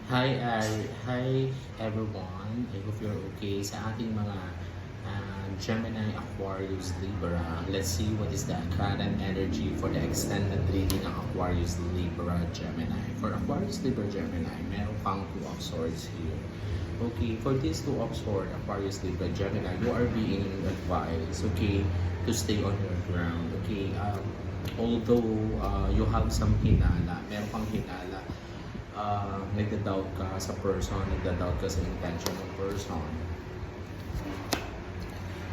Hi everyone. I hope you're okay. Sa ating mga Gemini, Aquarius, Libra, let's see what is the current energy for the extended reading ng Aquarius, Libra, Gemini. For Aquarius, Libra, Gemini, meron kang Two of Swords here. Okay, for this Two of Swords, Aquarius, Libra, Gemini, you are being advised, okay, to stay on your ground. Okay, although you have some hinala, meron kang hinala, nagda-doubt ka sa person, nagda-doubt ka sa intention ng person.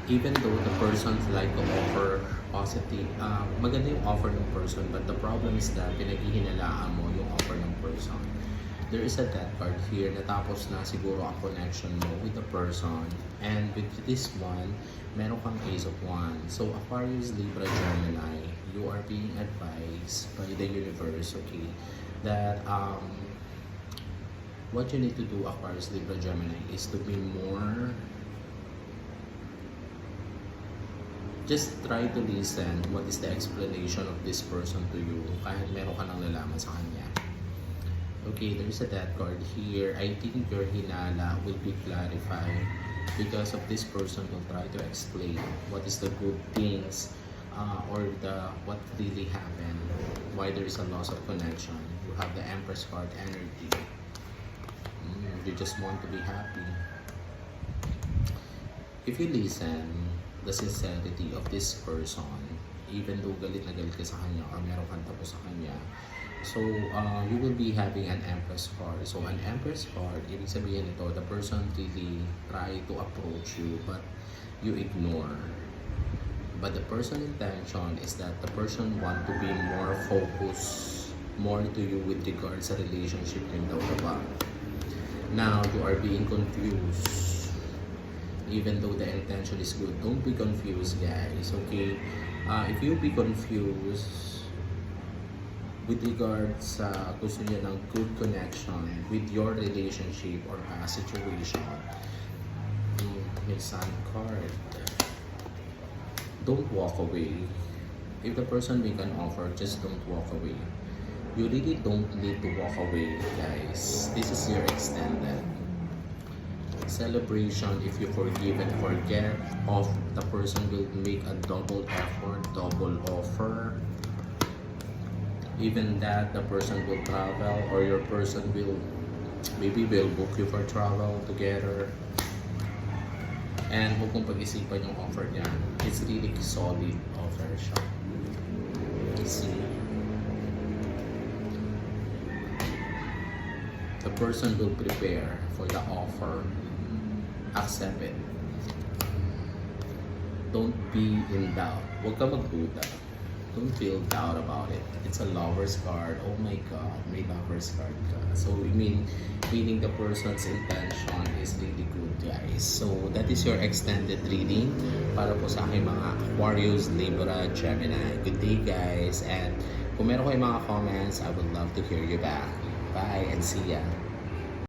Even though the person like to offer positive, maganda yung offer ng person, but the problem is that pinaghihinalaan mo yung offer ng person. There is a death card here, natapos na siguro ang connection mo with the person, and with this one, meron kang Ace of Wands. So Aquarius, Libra, Gemini, you are being advised by the universe, okay, that what you need to do, Aquarius, Libra, Gemini, is to be more, just try to listen what is the explanation of this person to you kahit meron ka nang nalaman sa kanya. Okay, there's a death card here. I think your hinala will be clarified because of this person will try to explain what is the good things or the what really happened, why there is a loss of connection. You have the Empress card energy. You just want to be happy. If you listen the sincerity of this person, even though galit na galit ka sa kanya or meron kang tapos sa kanya, so you will be having an Empress card. So an Empress card, ibig sabihin ito, the person really try to approach you but you ignore. But the person intention is that the person want to be more focused more to you with regards sa relationship yung daw ba. Now you are being confused. Even though the intention is good, don't be confused, guys, okay? If you be confused with regards sa gusto niya ng good connection with your relationship or situation, may Sun card. Don't walk away. If the person make an offer, just don't walk away. You really don't need to walk away, guys. This is your extended celebration. If you forgive and forget, the person will make a double effort, double offer. Even that the person will travel, or your person will will book you for travel together. And huwag mong pag-isipan yung offer niya. It's really solid offer siya. See? The person will prepare for the offer. Accept it. Don't be in doubt. Huwag ka magduda. Don't feel doubt about it. It's a Lover's card. Oh my God, may Lover's card ka. So, meaning the person's intention is really good, guys. So, that is your extended reading para po sa aking mga Aquarius, Libra, Gemini. Good day, guys. And kung meron kayong mga comments, I would love to hear you back. Bye and see ya.